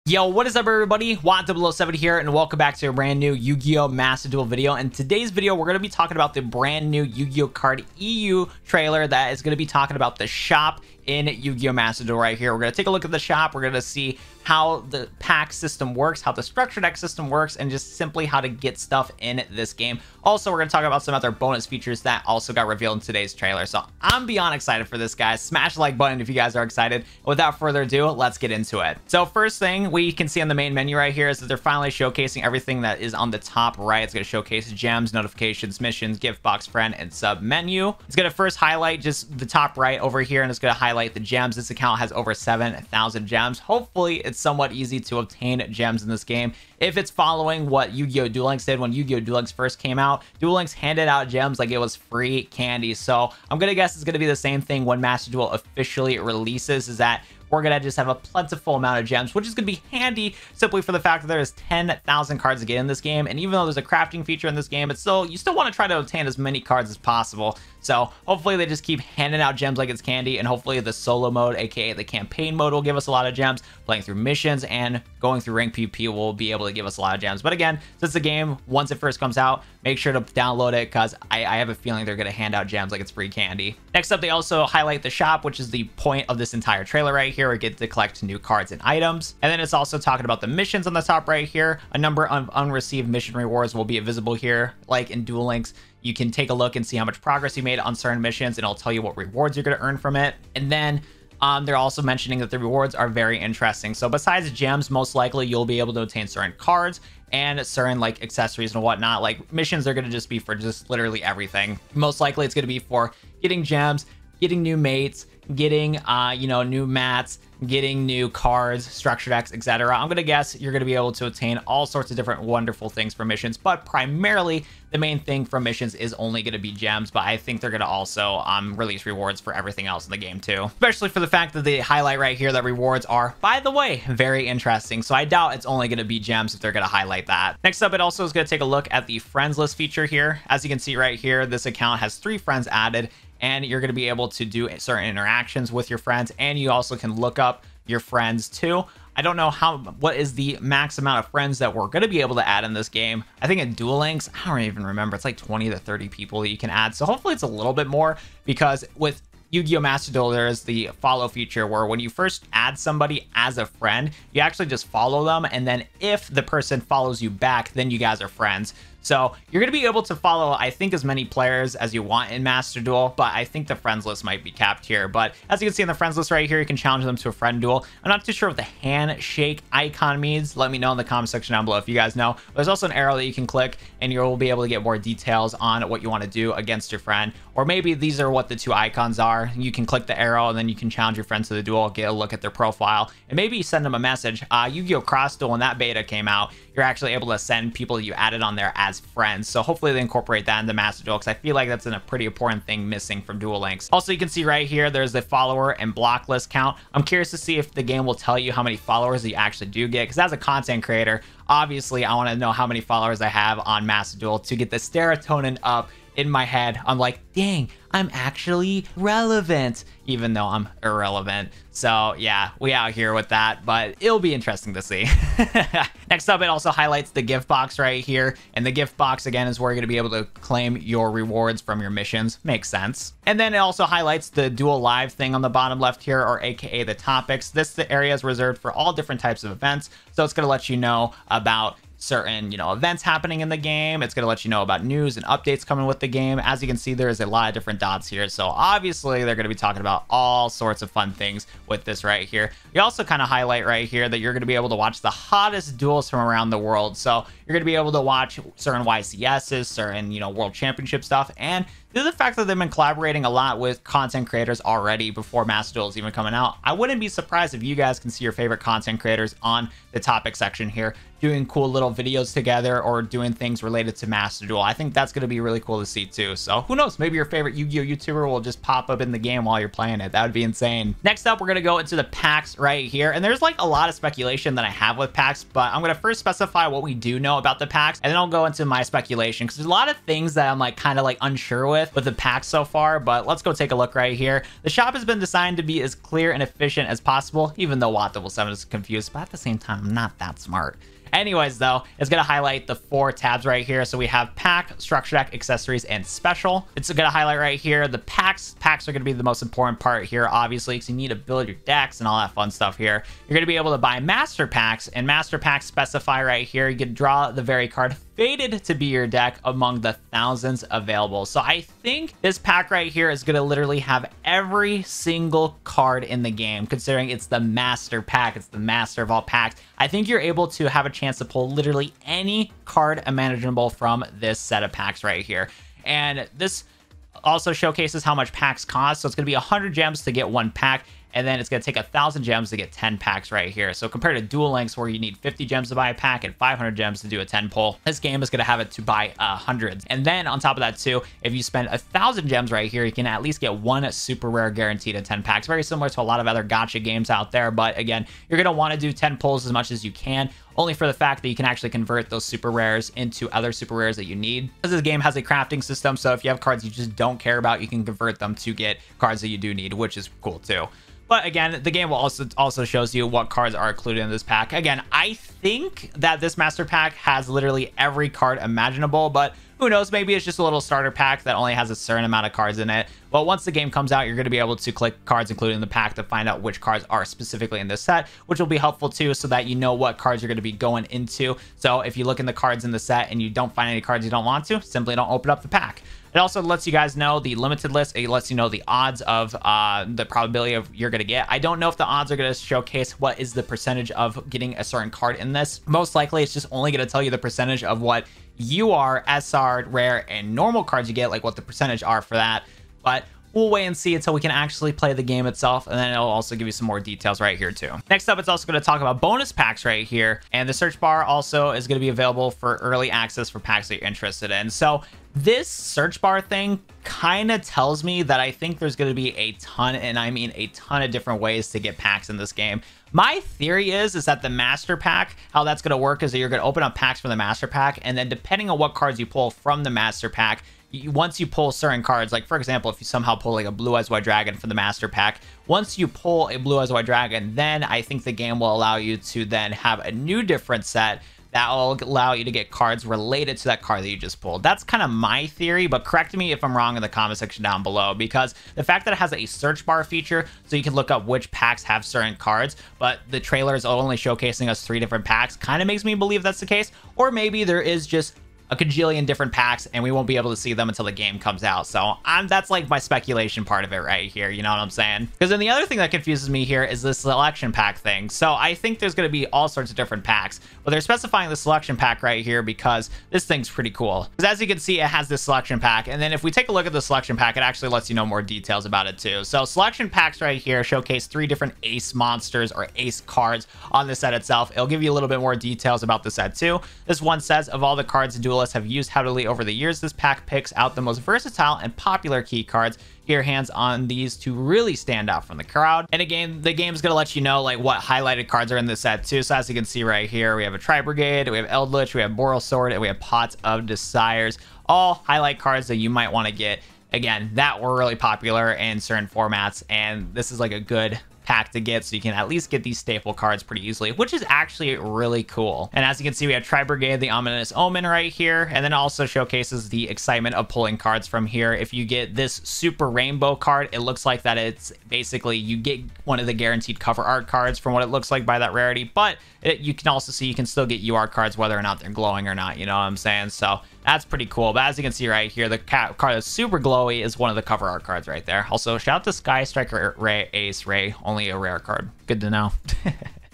Yo, what is up everybody? Watt007 here and welcome back to a brand new Yu-Gi-Oh! Master Duel video. In today's video, we're going to be talking about the brand new Yu-Gi-Oh! Card EU trailer that is going to be talking about the shop in Yu-Gi-Oh! Master Duel right here. We're going to take a look at the shop. We're going to see how the pack system works, how the structure deck system works, and just simply how to get stuff in this game. Also, we're going to talk about some other bonus features that also got revealed in today's trailer. So I'm beyond excited for this, guys. Smash the like button if you guys are excited. Without further ado, let's get into it. So first thing we can see on the main menu right here is that they're finally showcasing everything that is on the top right. It's going to showcase gems, notifications, missions, gift box, friend, and sub menu. It's going to first highlight just the top right over here, and it's going to highlight the gems. This account has over 7,000 gems. Hopefully it's somewhat easy to obtain gems in this game if it's following what Yu-Gi-Oh! Duel Links did when Yu-Gi-Oh! Duel Links first came out. Duel Links handed out gems like it was free candy. So I'm gonna guess it's gonna be the same thing when Master Duel officially releases, is that we're gonna just have a plentiful amount of gems, which is gonna be handy simply for the fact that there's 10,000 cards to get in this game. And even though there's a crafting feature in this game, it's still, you still want to try to obtain as many cards as possible. So hopefully they just keep handing out gems like it's candy, and hopefully the solo mode, aka the campaign mode, will give us a lot of gems. Playing through missions and going through rank PvP will be able to give us a lot of gems. But again, since the game, once it first comes out, make sure to download it, because I have a feeling they're going to hand out gems like it's free candy. Next up, they also highlight the shop, which is the point of this entire trailer right here. We get to collect new cards and items. And then it's also talking about the missions on the top right here. A number of unreceived mission rewards will be visible here, like in Duel Links. You can take a look and see how much progress you made on certain missions, and it'll tell you what rewards you're going to earn from it. And then they're also mentioning that the rewards are very interesting. So besides gems, most likely you'll be able to obtain certain cards and certain like accessories and whatnot. Like missions are going to just be for just literally everything. Most likely it's going to be for getting gems, getting new mates, getting new mats, getting new cards, structure decks, etc. I'm gonna guess you're gonna be able to obtain all sorts of different wonderful things from missions, but primarily the main thing from missions is only gonna be gems. But I think they're gonna also release rewards for everything else in the game too, especially for the fact that they highlight right here that rewards are, by the way, very interesting. So I doubt it's only gonna be gems if they're gonna highlight that. Next up, it also is gonna take a look at the friends list feature here. As you can see right here, this account has 3 friends added, and you're going to be able to do certain interactions with your friends, and you also can look up your friends too. I don't know what is the max amount of friends that we're going to be able to add in this game. I think in Duel Links, I don't even remember, it's like 20 to 30 people that you can add. So hopefully it's a little bit more, because with Yu-Gi-Oh! Master Duel, there is the follow feature where when you first add somebody as a friend, you actually just follow them, and then if the person follows you back, then you guys are friends. So you're going to be able to follow, I think, as many players as you want in Master Duel, but I think the friends list might be capped here. But as you can see in the friends list right here, you can challenge them to a friend duel. I'm not too sure what the handshake icon means. Let me know in the comment section down below if you guys know. There's also an arrow that you can click, and you'll be able to get more details on what you want to do against your friend. Or maybe these are what the 2 icons are. You can click the arrow, and then you can challenge your friends to the duel, get a look at their profile, and maybe send them a message. Yu-Gi-Oh! Cross Duel, when that beta came out, you're actually able to send people you added on there as friends. So hopefully they incorporate that into Master Duel, because I feel like that's a pretty important thing missing from Duel Links. Also, you can see right here, there's the follower and block list count. I'm curious to see if the game will tell you how many followers you actually do get, because as a content creator, obviously I want to know how many followers I have on Master Duel to get the serotonin up in my head. I'm like, dang, I'm actually relevant, even though I'm irrelevant. So yeah, we out here with that, but it'll be interesting to see. Next up, it also highlights the gift box right here, and the gift box again is where you're going to be able to claim your rewards from your missions. Makes sense. And then it also highlights the Duel Live thing on the bottom left here, or aka the topics. This area is reserved for all different types of events, so it's going to let you know about certain events happening in the game. It's going to let you know about news and updates coming with the game. As you can see, there's a lot of different dots here, so obviously they're going to be talking about all sorts of fun things with this right here. You also kind of highlight right here that you're going to be able to watch the hottest duels from around the world. So you're going to be able to watch certain YCSs, certain world championship stuff, and due to the fact that they've been collaborating a lot with content creators already before Master Duel is even coming out, I wouldn't be surprised if you guys can see your favorite content creators on the topic section here doing cool little videos together or doing things related to Master Duel. I think that's going to be really cool to see too. So who knows, maybe your favorite Yu-Gi-Oh! YouTuber will just pop up in the game while you're playing it. That would be insane. Next up, we're going to go into the packs right here. And there's like a lot of speculation that I have with packs, but I'm going to first specify what we do know about the packs, and then I'll go into my speculation, because there's a lot of things that I'm like kind of like unsure with. with the pack so far, but let's go take a look right here. The shop has been designed to be as clear and efficient as possible, even though Watt Double 7 is confused, but at the same time, I'm not that smart. Anyways, though, it's going to highlight the 4 tabs right here. So we have pack, structure deck, accessories, and special. It's going to highlight right here the packs. Packs are going to be the most important part here, obviously, because you need to build your decks and all that fun stuff here. You're going to be able to buy master packs, and master packs specify right here. You can draw the very card fated to be your deck among the thousands available. So I think this pack right here is going to literally have every single card in the game, considering it's the master pack. It's the master of all packs. I think you're able to have a chance to pull literally any card imaginable from this set of packs right here. And this also showcases how much packs cost. So it's going to be 100 gems to get 1 pack. And then it's going to take 1,000 gems to get 10 packs right here. So compared to Duel Links, where you need 50 gems to buy a pack and 500 gems to do a 10 pull, this game is going to have it to buy hundreds. And then on top of that too, if you spend 1,000 gems right here, you can at least get 1 super rare guaranteed in 10 packs. Very similar to a lot of other gacha games out there. But again, you're going to want to do 10 pulls as much as you can, only for the fact that you can actually convert those super rares into other super rares that you need. Because this game has a crafting system, so if you have cards you just don't care about, you can convert them to get cards that you do need, which is cool too. But again, the game will also shows you what cards are included in this pack. Again, I think that this master pack has literally every card imaginable, but who knows, maybe it's just a little starter pack that only has a certain amount of cards in it. But once the game comes out, you're going to be able to click cards included in the pack to find out which cards are specifically in this set, which will be helpful too, so that you know what cards you're going to be going into. So if you look in the cards in the set and you don't find any cards you don't want to, simply don't open up the pack. It also lets you guys know the limited list. It lets you know the odds of the probability of you're going to get. I don't know if the odds are going to showcase what is the percentage of getting a certain card in this. Most likely, it's just only going to tell you the percentage of what UR, SR, rare, and normal cards you get, like what the percentage are for that. But we'll wait and see until we can actually play the game itself, and then it'll also give you some more details right here too. Next up, it's also going to talk about bonus packs right here, and the search bar also is going to be available for early access for packs that you're interested in. So this search bar thing kind of tells me that I think there's going to be a ton, and I mean a ton of different ways to get packs in this game. My theory is that the master pack, how that's going to work is that you're going to open up packs from the master pack, and then depending on what cards you pull from the master pack, once you pull certain cards, like for example, if you somehow pull like a Blue Eyes White Dragon from the master pack, once you pull a Blue Eyes White Dragon, then I think the game will allow you to then have a new different set that will allow you to get cards related to that card that you just pulled. That's kind of my theory, but correct me if I'm wrong in the comment section down below, because the fact that it has a search bar feature so you can look up which packs have certain cards, but the trailer is only showcasing us 3 different packs, kind of makes me believe that's the case. Or maybe there is just a cajillion different packs and we won't be able to see them until the game comes out. So that's like my speculation part of it right here, you know what I'm saying? Because then the other thing that confuses me here is this selection pack thing. So I think there's going to be all sorts of different packs, but they're specifying the selection pack right here because this thing's pretty cool. Because as you can see, it has this selection pack, and then if we take a look at the selection pack, it actually lets you know more details about it too. So selection packs right here showcase 3 different ace monsters or ace cards on the set itself. It'll give you a little bit more details about the set too. This one says, of all the cards duelists have used heavily over the years, this pack picks out the most versatile and popular key cards. Get your hands on these to really stand out from the crowd. And again, the game's gonna let you know like what highlighted cards are in this set too. So as you can see right here, we have a Tri-Brigade, we have Eldritch, we have Boral Sword, and we have Pots of Desires. All highlight cards that you might want to get, again, that were really popular in certain formats, and this is like a good pack to get, so you can at least get these staple cards pretty easily, which is actually really cool. And as you can see, we have Tri-Brigade, the Ominous Omen right here, and then it also showcases the excitement of pulling cards from here. If you get this Super Rainbow card, it looks like that it's basically you get one of the guaranteed cover art cards from what it looks like by that rarity, but you can also see you can still get UR cards whether or not they're glowing or not, you know what I'm saying? So that's pretty cool. But as you can see right here, the card that's super glowy is one of the cover art cards right there. Also, shout out to Sky Striker Ray Ace Ray, only a rare card. Good to know.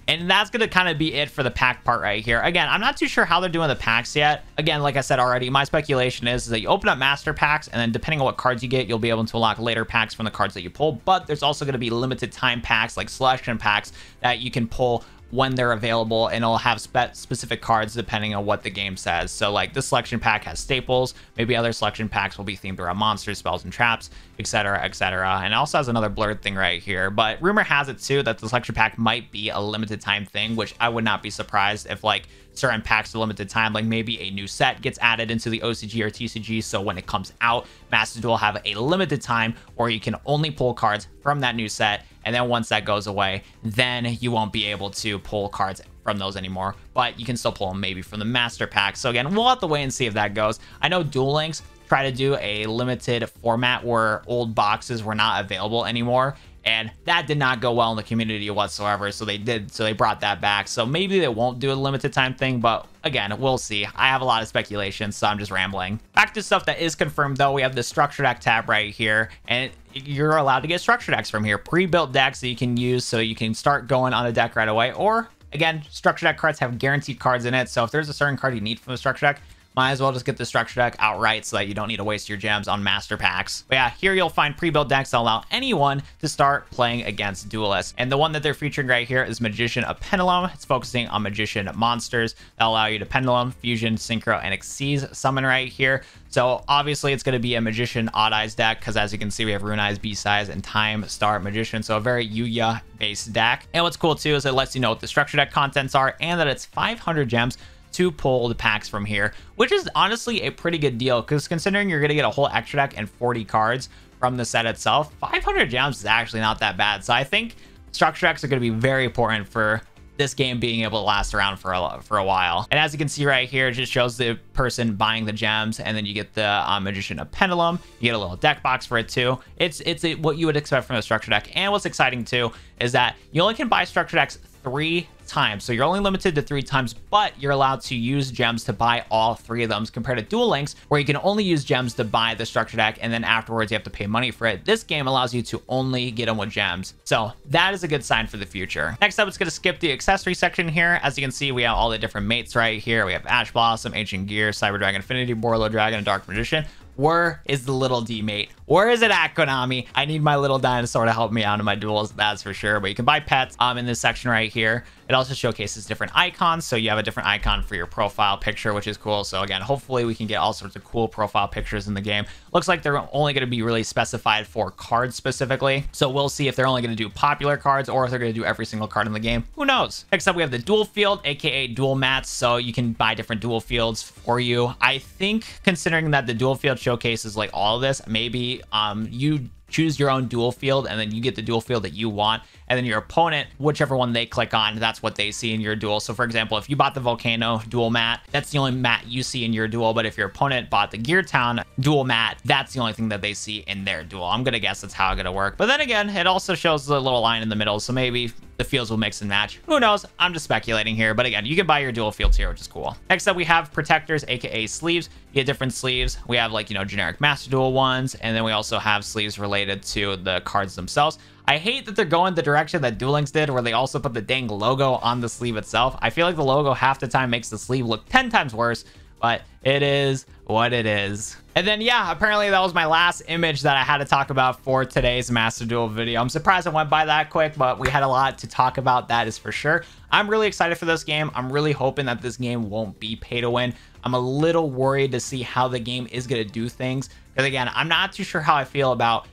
And that's going to kind of be it for the pack part right here. Again, I'm not too sure how they're doing the packs yet. Again, like I said already, my speculation is that you open up master packs, and then depending on what cards you get, you'll be able to unlock later packs from the cards that you pull. But there's also going to be limited time packs, like selection packs, that you can pull when they're available, and it'll have specific cards depending on what the game says. So like this selection pack has staples, maybe other selection packs will be themed around monsters, spells, and traps, etc., etc. And it also has another blurred thing right here, but rumor has it too that the selection pack might be a limited time thing, which I would not be surprised if like certain packs are limited time, like maybe a new set gets added into the OCG or TCG, so when it comes out, Master Duel will have a limited time where you can only pull cards from that new set, and then once that goes away, then you won't be able to pull cards from those anymore, but you can still pull them maybe from the master pack. So again, we'll have to wait and see if that goes. I know Duel Links try to do a limited format where old boxes were not available anymore, and that did not go well in the community whatsoever. So they brought that back. So maybe they won't do a limited time thing, but again, we'll see. I have a lot of speculation, so I'm just rambling. Back to stuff that is confirmed though, we have the structure deck tab right here, and you're allowed to get structure decks from here. Pre-built decks that you can use so you can start going on a deck right away, or again, structure deck cards have guaranteed cards in it. So if there's a certain card you need from the structure deck, might as well just get the structure deck outright so that you don't need to waste your gems on master packs. But yeah, here you'll find pre-built decks that allow anyone to start playing against duelists. And the one that they're featuring right here is Magician of Pendulum. It's focusing on Magician monsters that allow you to Pendulum, Fusion, Synchro, and Xyz summon right here. So obviously it's going to be a Magician Odd Eyes deck, because as you can see, we have Rune Eyes, Beast Eyes, and Time Star Magician. So a very Yu-Gi-Oh based deck. And what's cool too is it lets you know what the structure deck contents are, and that it's 500 gems to pull the packs from here, which is honestly a pretty good deal, because considering you're going to get a whole extra deck and 40 cards from the set itself, 500 gems is actually not that bad. So I think structure decks are going to be very important for this game being able to last around for a while. And as you can see right here, it just shows the person buying the gems, and then you get the Magician of Pendulum. You get a little deck box for it too. It's what you would expect from a structure deck. And what's exciting too is that you only can buy structure decks 3 times, so you're only limited to 3 times, but you're allowed to use gems to buy all 3 of them, compared to Duel Links where you can only use gems to buy the structure deck, and then afterwards you have to pay money for it. This game allows you to only get them with gems, so that is a good sign for the future. Next up, it's going to skip the accessory section here. As you can see, we have all the different mates right here. We have Ash Blossom, Ancient Gear, Cyber Dragon, Infinity, Borlo Dragon, and Dark Magician. Where is the little D mate? Where is it at, Konami? I need my little dinosaur to help me out in my duels, that's for sure. But you can buy pets in this section right here. It also showcases different icons, so you have a different icon for your profile picture, which is cool. So again, hopefully we can get all sorts of cool profile pictures in the game. Looks like they're only going to be really specified for cards specifically, so we'll see if they're only going to do popular cards or if they're going to do every single card in the game. Who knows? Next up, we have the duel field, aka duel mats, so you can buy different duel fields for you. I think considering that the duel field showcases like all of this, maybe you choose your own duel field, and then you get the duel field that you want, and then your opponent, whichever one they click on, that's what they see in your duel. So for example, if you bought the Volcano duel mat, that's the only mat you see in your duel, but if your opponent bought the Gear Town duel mat, that's the only thing that they see in their duel. I'm gonna guess that's how it's gonna work, but then again, it also shows the little line in the middle, so maybe the fields will mix and match. Who knows? I'm just speculating here, but again, you can buy your duel fields here, which is cool. Next up, we have protectors, aka sleeves. You get different sleeves. We have like, you know, generic Master Duel ones, and then we also have sleeves related to the cards themselves. I hate that they're going the direction that Duel Links did, where they also put the dang logo on the sleeve itself. I feel like the logo half the time makes the sleeve look 10 times worse, but it is what it is. And then, yeah, apparently that was my last image that I had to talk about for today's Master Duel video. I'm surprised it went by that quick, but we had a lot to talk about, that is for sure. I'm really excited for this game. I'm really hoping that this game won't be pay to win. I'm a little worried to see how the game is going to do things, because again, I'm not too sure how I feel about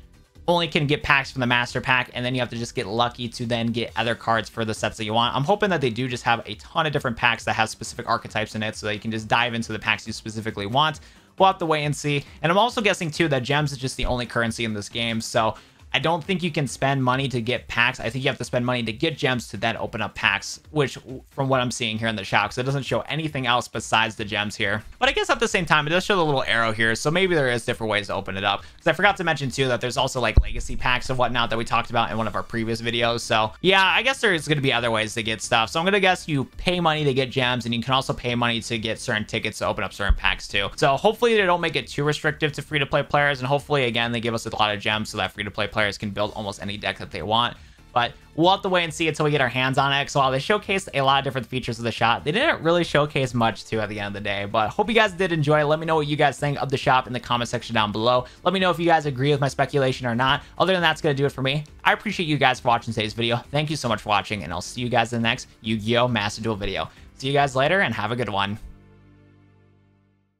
only can get packs from the master pack, and then you have to just get lucky to then get other cards for the sets that you want. I'm hoping that they do just have a ton of different packs that have specific archetypes in it, so that you can just dive into the packs you specifically want. We'll have to wait and see. And I'm also guessing too that gems is just the only currency in this game, so I don't think you can spend money to get packs. I think you have to spend money to get gems to then open up packs, which from what I'm seeing here in the shop, because it doesn't show anything else besides the gems here. But I guess at the same time, it does show the little arrow here, so maybe there is different ways to open it up. Because I forgot to mention too that there's also like legacy packs and whatnot that we talked about in one of our previous videos. So yeah, I guess there's going to be other ways to get stuff. So I'm going to guess you pay money to get gems, and you can also pay money to get certain tickets to open up certain packs too. So hopefully they don't make it too restrictive to free-to-play players, and hopefully again they give us a lot of gems so that free-to-play players can build almost any deck that they want. but we'll have to wait and see until we get our hands on it. So while they showcased a lot of different features of the shop, they didn't really showcase much too at the end of the day. But hope you guys did enjoy. Let me know what you guys think of the shop in the comment section down below. Let me know if you guys agree with my speculation or not. Other than that's going to do it for me. I appreciate you guys for watching today's video. Thank you so much for watching, and I'll see you guys in the next Yu-Gi-Oh! Master Duel video. See you guys later, and have a good one.